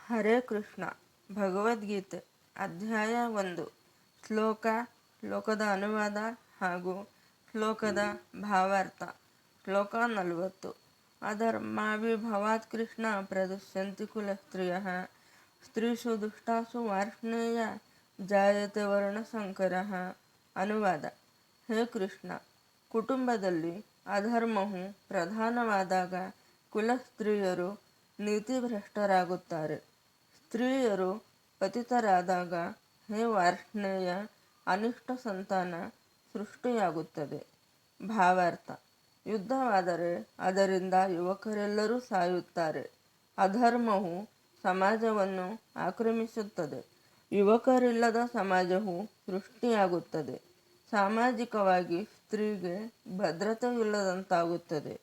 ಹರೇ ಕೃಷ್ಣ. ಭಗವದ್ಗೀತೆ ಅಧ್ಯಾಯ 1. ಶ್ಲೋಕದ ಅನುವಾದ ಹಾಗೂ ಶ್ಲೋಕದ ಭಾವಾರ್ಥ. ಶ್ಲೋಕ 40. ಅಧರ್ಮಾವಿರ್ಭವಾತ್ ಕೃಷ್ಣ ಪ್ರದುಷ್ಯಂತಿ ಕುಲಸ್ತ್ರೀಯಃ ಸ್ತ್ರೀಷು ದುಷ್ಟಾಸು ವಾರ್ಷ್ಣೇಯ ಜಾಯತೆ ವರ್ಣಸಂಕರಃ. ಅನುವಾದ. ಹೇ ಕೃಷ್ಣ, ಕುಟುಂಬದಲ್ಲಿ ಅಧರ್ಮವು ಪ್ರಧಾನವಾದಾಗ ಕುಲಸ್ತ್ರೀಯರು ನೀತಿಭ್ರಷ್ಟರಾಗುತ್ತಾರೆ. ಸ್ತ್ರೀಯರು ಪತಿತರಾದಾಗ ಹೇ ವಾರ್ಷ್ಣೇಯ ಅನಿಷ್ಟ ಸಂತಾನ ಸೃಷ್ಟಿಯಾಗುತ್ತದೆ. ಭಾವಾರ್ಥ. ಯುದ್ಧವಾದರೆ ಅದರಿಂದ ಯುವಕರೆಲ್ಲರೂ ಸಾಯುತ್ತಾರೆ. ಅಧರ್ಮವು ಸಮಾಜವನ್ನು ಆಕ್ರಮಿಸುತ್ತದೆ. ಯುವಕರಿಲ್ಲದ ಸಮಾಜವು ಸೃಷ್ಟಿಯಾಗುತ್ತದೆ. ಸಾಮಾಜಿಕವಾಗಿ ಸ್ತ್ರೀಗೆ ಭದ್ರತೆಯಿಲ್ಲದಂತಾಗುತ್ತದೆ.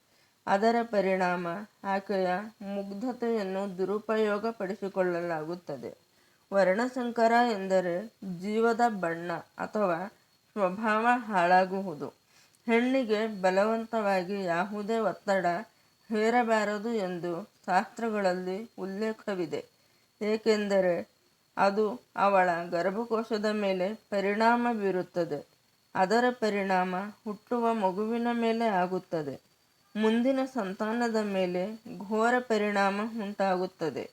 ಅದರ ಪರಿಣಾಮ ಆಕೆಯ ಮುಗ್ಧತೆಯನ್ನು ದುರುಪಯೋಗಪಡಿಸಿಕೊಳ್ಳಲಾಗುತ್ತದೆ. ವರ್ಣಸಂಕರ ಎಂದರೆ ಜೀವದ ಬಣ್ಣ ಅಥವಾ ಸ್ವಭಾವ ಹಾಳಾಗುವುದು. ಹೆಣ್ಣಿಗೆ ಬಲವಂತವಾಗಿ ಯಾವುದೇ ಒತ್ತಡ ಹೇರಬಾರದು ಎಂದು ಶಾಸ್ತ್ರಗಳಲ್ಲಿ ಉಲ್ಲೇಖವಿದೆ. ಏಕೆಂದರೆ ಅದು ಅವಳ ಗರ್ಭಕೋಶದ ಮೇಲೆ ಪರಿಣಾಮ ಬೀರುತ್ತದೆ. ಅದರ ಪರಿಣಾಮ ಹುಟ್ಟುವ ಮಗುವಿನ ಮೇಲೆ ಆಗುತ್ತದೆ. ಮುಂದಿನ ಸಂತಾನದ ಮೇಲೆ ಘೋರ ಪರಿಣಾಮ ಉಂಟಾಗುತ್ತದೆ.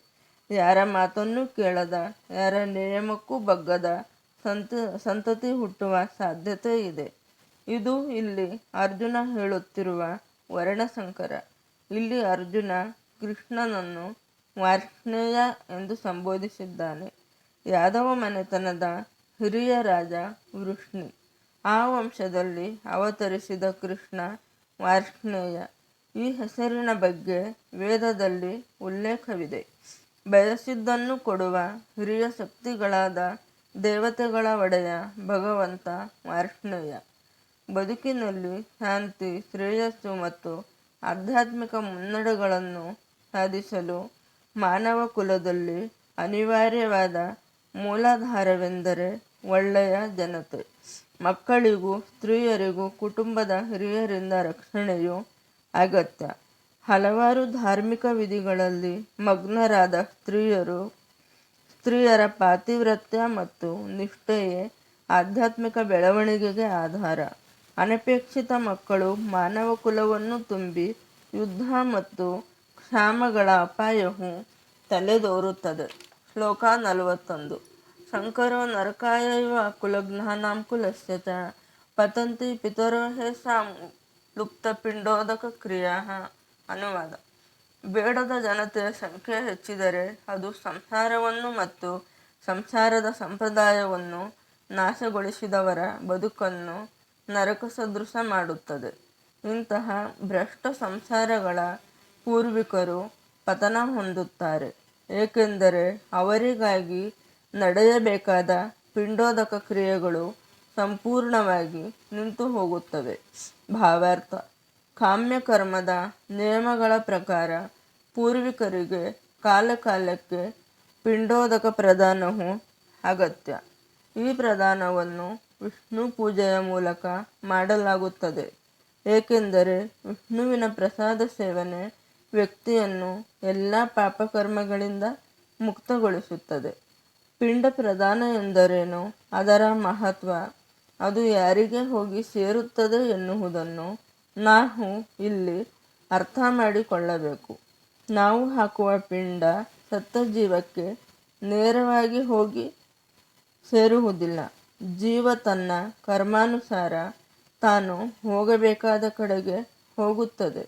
ಯಾರ ಮಾತನ್ನೂ ಕೇಳದ, ಯಾರ ನಿಯಮಕ್ಕೂ ಬಗ್ಗದ ಸಂತತಿ ಹುಟ್ಟುವ ಸಾಧ್ಯತೆ ಇದೆ. ಇದು ಇಲ್ಲಿ ಅರ್ಜುನ ಹೇಳುತ್ತಿರುವ ವರ್ಣಸಂಕರ. ಇಲ್ಲಿ ಅರ್ಜುನ ಕೃಷ್ಣನನ್ನು ವಾರ್ಷ್ಣೇಯ ಎಂದು ಸಂಬೋಧಿಸಿದ್ದಾನೆ. ಯಾದವ ಮನೆತನದ ಹಿರಿಯ ರಾಜ ವೃಷ್ಣಿ. ಆ ವಂಶದಲ್ಲಿ ಅವತರಿಸಿದ ಕೃಷ್ಣ ವಾರ್ಷ್ಣೇಯ. ಈ ಹೆಸರಿನ ಬಗ್ಗೆ ವೇದದಲ್ಲಿ ಉಲ್ಲೇಖವಿದೆ. ಬಯಸಿದ್ದನ್ನು ಕೊಡುವ ಹಿರಿಯ ಶಕ್ತಿಗಳಾದ ದೇವತೆಗಳ ಒಡೆಯ ಭಗವಂತ ವಾರ್ಷ್ಣೇಯ. ಬದುಕಿನಲ್ಲಿ ಶಾಂತಿ, ಶ್ರೇಯಸ್ಸು ಮತ್ತು ಆಧ್ಯಾತ್ಮಿಕ ಮುನ್ನಡೆಗಳನ್ನು ಸಾಧಿಸಲು ಮಾನವ ಕುಲದಲ್ಲಿ ಅನಿವಾರ್ಯವಾದ ಮೂಲಾಧಾರವೆಂದರೆ ಒಳ್ಳೆಯ ಜನತೆ. ಮಕ್ಕಳಿಗೂ ಸ್ತ್ರೀಯರಿಗೂ ಕುಟುಂಬದ ಹಿರಿಯರಿಂದ ರಕ್ಷಣೆಯು ಅಗತ್ಯ. ಹಲವಾರು ಧಾರ್ಮಿಕ ವಿಧಿಗಳಲ್ಲಿ ಮಗ್ನರಾದ ಸ್ತ್ರೀಯರ ಪಾತಿವ್ರತ್ಯ ಮತ್ತು ನಿಷ್ಠೆಯೇ ಆಧ್ಯಾತ್ಮಿಕ ಬೆಳವಣಿಗೆಗೆ ಆಧಾರ. ಅನಪೇಕ್ಷಿತ ಮಕ್ಕಳು ಮಾನವ ಕುಲವನ್ನು ತುಂಬಿ ಯುದ್ಧ ಮತ್ತು ಕ್ಷಾಮಗಳ ಅಪಾಯವು ತಲೆದೋರುತ್ತದೆ. ಶ್ಲೋಕ 41. ಶಂಕರೋ ನರಕಾಯ ಇವ ಕುಲಘ್ನಾನಾಂ ಕುಲಸ್ಯ ಚ ಪತಂತಿ ಪಿತರೋ ಹೇಷಾಂ ಲುಪ್ತಪಿಂಡೋದಕ ಕ್ರಿಯಾಃ. ಅನುವಾದ. ಬೇಡದ ಜನತೆಯ ಸಂಖ್ಯೆ ಹೆಚ್ಚಿದರೆ ಅದು ಸಂಸಾರವನ್ನು ಮತ್ತು ಸಂಸಾರದ ಸಂಪ್ರದಾಯವನ್ನು ನಾಶಗೊಳಿಸಿದವರ ಬದುಕನ್ನು ನರಕ ಸದೃಶ ಮಾಡುತ್ತದೆ. ಇಂತಹ ಭ್ರಷ್ಟ ಸಂಸಾರಗಳ ಪೂರ್ವಿಕರು ಪತನ ಹೊಂದುತ್ತಾರೆ. ಏಕೆಂದರೆ ಅವರಿಗಾಗಿ ನಡೆಯಬೇಕಾದ ಪಿಂಡೋದಕ ಕ್ರಿಯೆಗಳು ಸಂಪೂರ್ಣವಾಗಿ ನಿಂತು ಹೋಗುತ್ತವೆ. ಭಾವಾರ್ಥ. ಕಾಮ್ಯಕರ್ಮದ ನಿಯಮಗಳ ಪ್ರಕಾರ ಪೂರ್ವಿಕರಿಗೆ ಕಾಲಕಾಲಕ್ಕೆ ಪಿಂಡೋದಕ ಪ್ರದಾನವು ಅಗತ್ಯ. ಈ ಪ್ರದಾನವನ್ನು ವಿಷ್ಣು ಪೂಜೆಯ ಮೂಲಕ ಮಾಡಲಾಗುತ್ತದೆ. ಏಕೆಂದರೆ ವಿಷ್ಣುವಿನ ಪ್ರಸಾದ ಸೇವನೆ ವ್ಯಕ್ತಿಯನ್ನು ಎಲ್ಲ ಪಾಪಕರ್ಮಗಳಿಂದ ಮುಕ್ತಗೊಳಿಸುತ್ತದೆ. ಪಿಂಡ ಪ್ರದಾನ ಎಂದರೇನು, ಅದರ ಮಹತ್ವ, ಅದು ಯಾರಿಗೆ ಹೋಗಿ ಸೇರುತ್ತದೆ ಎನ್ನುವುದನ್ನು ನಾವು ಇಲ್ಲಿ ಅರ್ಥ ಮಾಡಿಕೊಳ್ಳಬೇಕು. ನಾವು ಹಾಕುವ ಪಿಂಡ ಸತ್ತ ಜೀವಕ್ಕೆ ನೇರವಾಗಿ ಹೋಗಿ ಸೇರುವುದಿಲ್ಲ. ಜೀವ ತನ್ನ ಕರ್ಮಾನುಸಾರ ತಾನು ಹೋಗಬೇಕಾದ ಕಡೆಗೆ ಹೋಗುತ್ತದೆ.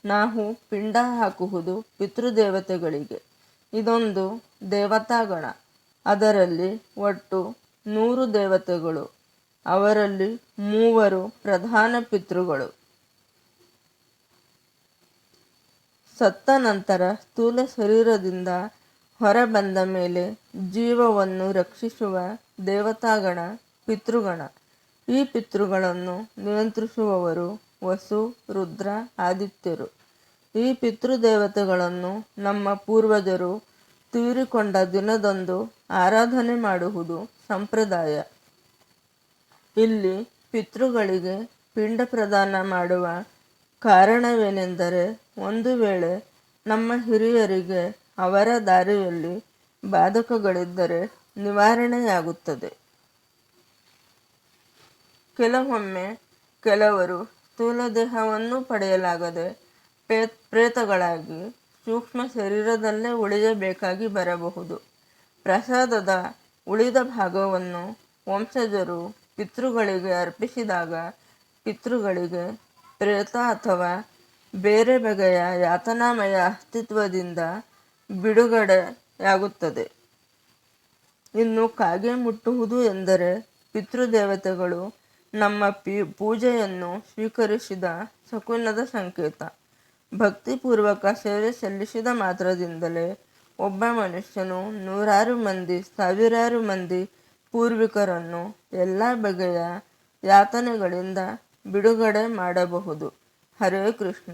ನಾವು ಪಿಂಡ ಹಾಕುವುದು ಪಿತೃದೇವತೆಗಳಿಗೆ. ಇದೊಂದು ದೇವತಾಗಣ. ಅದರಲ್ಲಿ ಒಟ್ಟು 100 ದೇವತೆಗಳು. ಅವರಲ್ಲಿ 3 ಪ್ರಧಾನ ಪಿತೃಗಳು. ಸತ್ತ ನಂತರ ಸ್ಥೂಲ ಶರೀರದಿಂದ ಹೊರಬಂದ ಮೇಲೆ ಜೀವವನ್ನು ರಕ್ಷಿಸುವ ದೇವತಾಗಣ ಪಿತೃಗಣ. ಈ ಪಿತೃಗಳನ್ನು ನಿಯಂತ್ರಿಸುವವರು ವಸು, ರುದ್ರ, ಆದಿತ್ಯರು. ಈ ಪಿತೃದೇವತೆಗಳನ್ನು ನಮ್ಮ ಪೂರ್ವಜರು ತೀರಿಕೊಂಡ ದಿನದಂದು ಆರಾಧನೆ ಮಾಡುವುದು ಸಂಪ್ರದಾಯ. ಇಲ್ಲಿ ಪಿತೃಗಳಿಗೆ ಪಿಂಡ ಪ್ರದಾನ ಮಾಡುವ ಕಾರಣವೇನೆಂದರೆ, ಒಂದು ವೇಳೆ ನಮ್ಮ ಹಿರಿಯರಿಗೆ ಅವರ ದಾರಿಯಲ್ಲಿ ಬಾಧಕಗಳಿದ್ದರೆ ನಿವಾರಣೆಯಾಗುತ್ತದೆ. ಕೆಲವೊಮ್ಮೆ ಕೆಲವರು ಸ್ಥೂಲ ದೇಹವನ್ನು ಪಡೆಯಲಾಗದೆ ಪ್ರೇತಗಳಾಗಿ ಸೂಕ್ಷ್ಮ ಶರೀರದಲ್ಲೇ ಉಳಿಯಬೇಕಾಗಿ ಬರಬಹುದು. ಪ್ರಸಾದದ ಉಳಿದ ಭಾಗವನ್ನು ವಂಶಜರು ಪಿತೃಗಳಿಗೆ ಅರ್ಪಿಸಿದಾಗ ಪಿತೃಗಳಿಗೆ ಪ್ರೇತ ಅಥವಾ ಬೇರೆ ಬಗೆಯ ಯಾತನಾಮಯ ಅಸ್ತಿತ್ವದಿಂದ ಬಿಡುಗಡೆಯಾಗುತ್ತದೆ. ಇನ್ನು ಕಾಗೆ ಮುಟ್ಟುವುದು ಎಂದರೆ ಪಿತೃದೇವತೆಗಳು ನಮ್ಮ ಪೂಜೆಯನ್ನು ಸ್ವೀಕರಿಸಿದ ಶಕುನದ ಸಂಕೇತ. ಭಕ್ತಿಪೂರ್ವಕ ಸೇವೆ ಸಲ್ಲಿಸಿದ ಮಾತ್ರದಿಂದಲೇ ಒಬ್ಬ ಮನುಷ್ಯನು ನೂರಾರು ಮಂದಿ, ಸಾವಿರಾರು ಮಂದಿ ಪೂರ್ವಿಕರನ್ನು ಎಲ್ಲ ಬಗೆಯ ಯಾತನೆಗಳಿಂದ ಬಿಡುಗಡೆ ಮಾಡಬಹುದು. ಹರೇ ಕೃಷ್ಣ.